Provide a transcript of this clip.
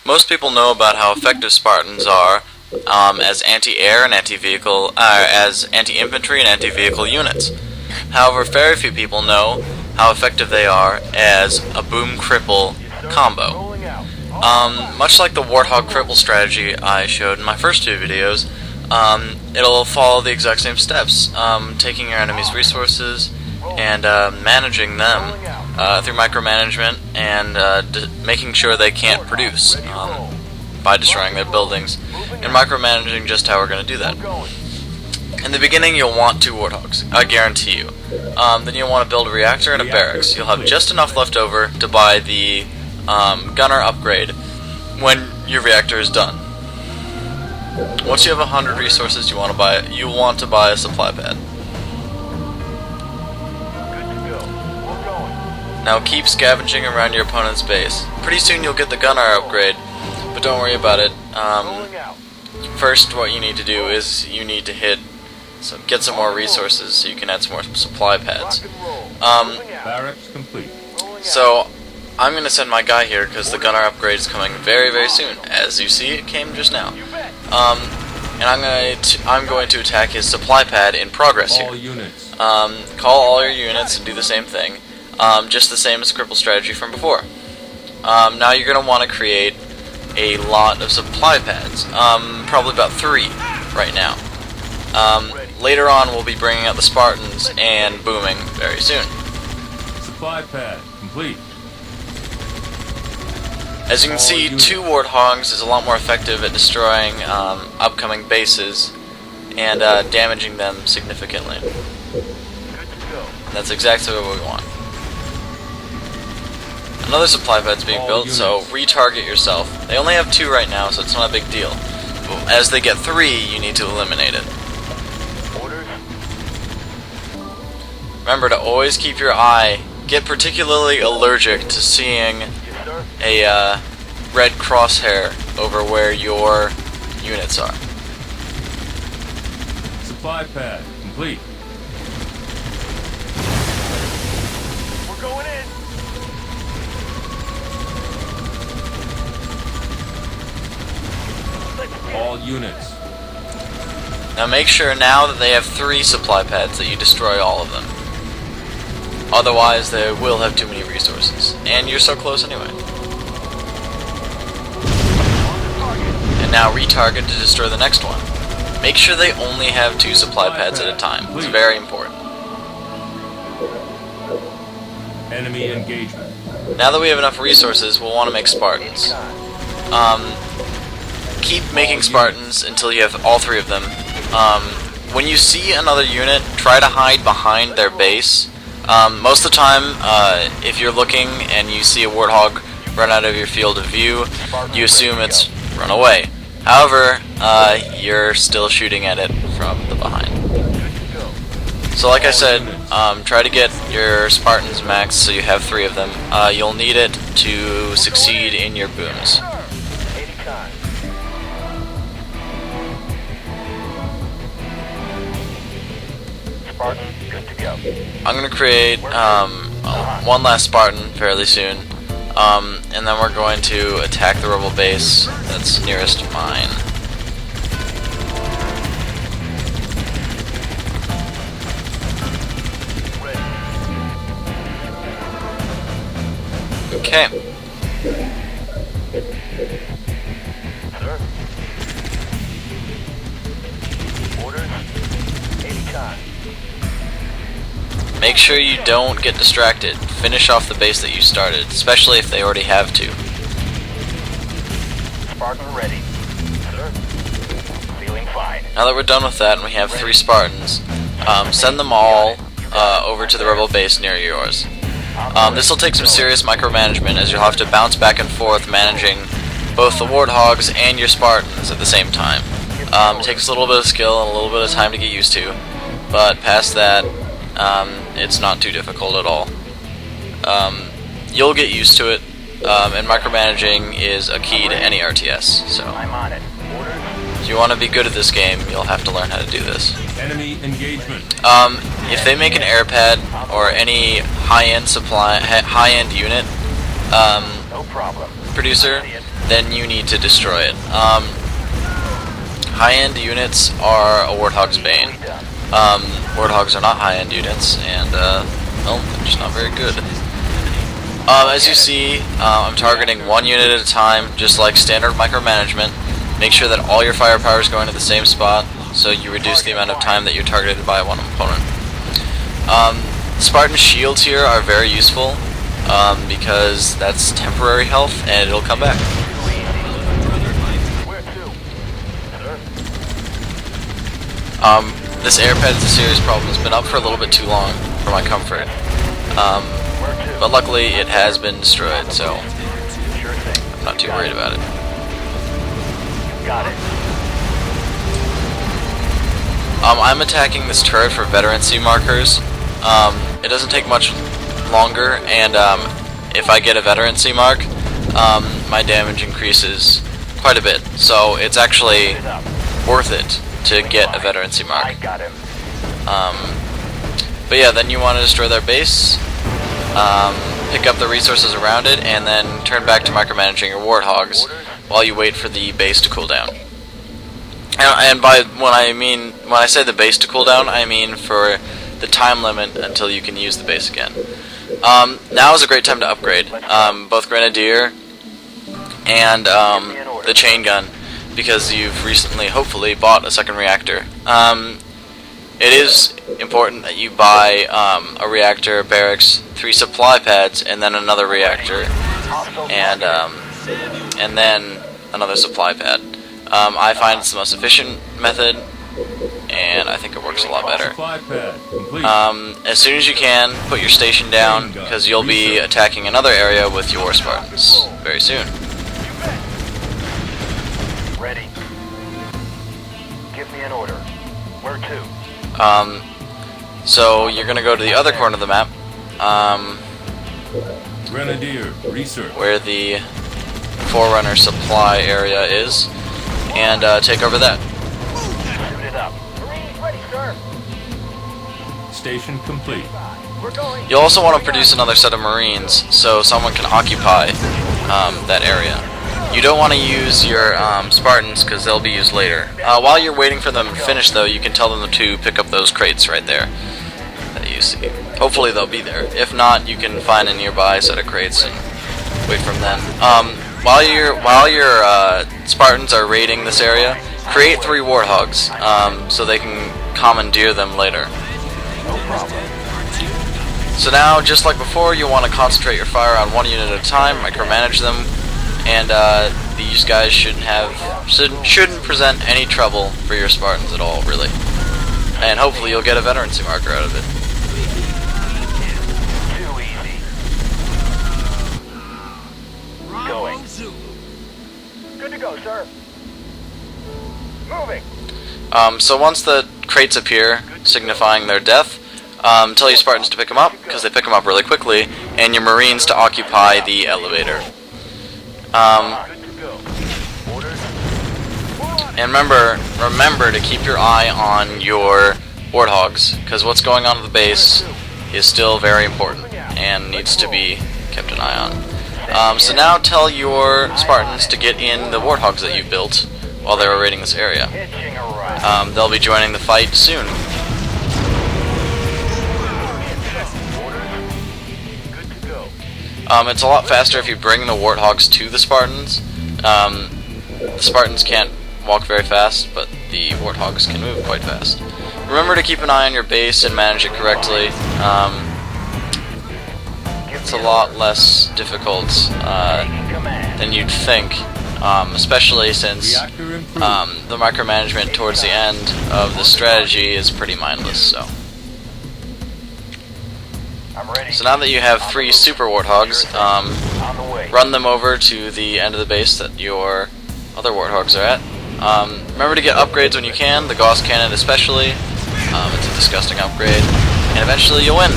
Most people know about how effective Spartans are as anti-air and anti-vehicle, as anti-infantry and anti-vehicle units. However, very few people know how effective they are as a boom cripple combo. Much like the warthog cripple strategy I showed in my first two videos, it'll follow the exact same steps, taking your enemy's resources and managing them through micromanagement and making sure they can't produce by destroying their buildings, and micromanaging just how we're going to do that. In the beginning, you'll want 2 warthogs, I guarantee you. Then you'll want to build a reactor and a barracks. You'll have just enough left over to buy the gunner upgrade when your reactor is done. Once you have 100 resources, you want to buy a supply pad. Now keep scavenging around your opponent's base. Pretty soon you'll get the gunner upgrade, but don't worry about it. First, what you need to do is you need to get some more resources so you can add some more supply pads. Barracks complete. So I'm going to send my guy here because the gunner upgrade is coming very, very soon. As you see, it came just now. And I'm going to attack his supply pad in progress here. Call all your units and do the same thing. Just the same as cripple strategy from before. Now you're going to want to create a lot of supply pads. Probably about 3 right now. Later on we'll be bringing out the Spartans and booming very soon. Supply pad complete. As you can see, 2 warthogs is a lot more effective at destroying upcoming bases and damaging them significantly. And that's exactly what we want. Another supply pad's being built, so retarget yourself. They only have 2 right now, so it's not a big deal. But as they get 3, you need to eliminate it. Remember to always keep your eye, get particularly allergic to seeing a red crosshair over where your units are. Supply pad complete. We're going in. All units. Now make sure now that they have 3 supply pads that you destroy all of them. Otherwise they will have too many resources. And you're so close anyway. And now retarget to destroy the next one. Make sure they only have 2 supply pads at a time. It's very important. Enemy engagement. Now that we have enough resources, we'll want to make Spartans. Keep making Spartans until you have all 3 of them. When you see another unit, try to hide behind their base. Most of the time, if you're looking and you see a warthog run out of your field of view, you assume it's run away. However, you're still shooting at it from the behind. So like I said, try to get your Spartans maxed so you have 3 of them. You'll need it to succeed in your booms. I'm going to create one last Spartan fairly soon, and then we're going to attack the rebel base that's nearest mine. Okay. Sir. Orders. Anytime. Make sure you don't get distracted. Finish off the base that you started, especially if they already have to. Spartan ready. Sir. Feeling fine. Now that we're done with that and we have 3 Spartans, send them all over to the rebel base near yours. This will take some serious micromanagement as you'll have to bounce back and forth managing both the warthogs and your Spartans at the same time. It takes a little bit of skill and a little bit of time to get used to, but past that, it's not too difficult at all. You'll get used to it, and micromanaging is a key to any RTS, so I'm on it. if you want to be good at this game, you'll have to learn how to do this. Enemy engagement. If they make an air pad or any high-end unit, No problem. producer, then you need to destroy it. High-end units are a warthog's bane. Warthogs are not high-end units, and well, they're just not very good. As you see, I'm targeting one unit at a time, just like standard micromanagement. Make sure that all your firepower is going to the same spot, so you reduce the amount of time that you're targeted by one opponent. Spartan shields here are very useful, because that's temporary health, and it'll come back. This air pad is a serious problem. It's been up for a little bit too long for my comfort. But luckily it has been destroyed, so I'm not too worried about it. Got it. I'm attacking this turret for veterancy markers. It doesn't take much longer, and if I get a veterancy mark, my damage increases quite a bit. So it's actually worth it to get a veterancy mark. I got him. But yeah, then you want to destroy their base, pick up the resources around it, and then turn back to micromanaging your warthogs while you wait for the base to cool down. And when I say the base to cool down, I mean for the time limit until you can use the base again. Now is a great time to upgrade both Grenadier and the chain gun, because you've recently, hopefully, bought a second reactor. It is important that you buy a reactor, barracks, 3 supply pads, and then another reactor, and then another supply pad. I find it's the most efficient method, and I think it works a lot better. Supply pad complete. As soon as you can, put your station down, because you'll be attacking another area with your Spartans very soon. Ready. Give me an order. Where to? So you're gonna go to the other corner of the map, Grenadier research. where the Forerunner supply area is, and take over that. Shoot it up. Marines ready, sir. Station complete. We're going. You'll also want to produce another set of Marines, so someone can occupy that area. You don't want to use your Spartans, because they'll be used later. While you're waiting for them to finish, though, you can tell them to pick up those crates right there that you see. Hopefully they'll be there. If not, you can find a nearby set of crates and wait from them. While your Spartans are raiding this area, create 3 warthogs, so they can commandeer them later. So now, just like before, you want to concentrate your fire on one unit at a time, micromanage them, and these guys shouldn't present any trouble for your Spartans at all, really. And hopefully you'll get a veterancy marker out of it. Too easy. Going. Good to go, sir. Moving. So once the crates appear, signifying their death, tell your Spartans to pick them up, because they pick them up really quickly, and your Marines to occupy the elevator. Good to go. Orders. And remember to keep your eye on your warthogs, because what's going on at the base is still very important and needs to be kept an eye on. So now tell your Spartans to get in the warthogs that you built while they were raiding this area. Hitching a ride. They'll be joining the fight soon. Orders. Good to go. It's a lot faster if you bring the warthogs to the Spartans. The Spartans can't walk very fast, but the warthogs can move quite fast. Remember to keep an eye on your base and manage it correctly. It's a lot less difficult than you'd think, especially since Reactor improved. the micromanagement towards the end of the strategy is pretty mindless. I'm ready. So now that you have 3 super warthogs, On the way. run them over to the end of the base that your other warthogs are at. Remember to get upgrades when you can, the Gauss cannon especially. It's a disgusting upgrade, and eventually you'll win.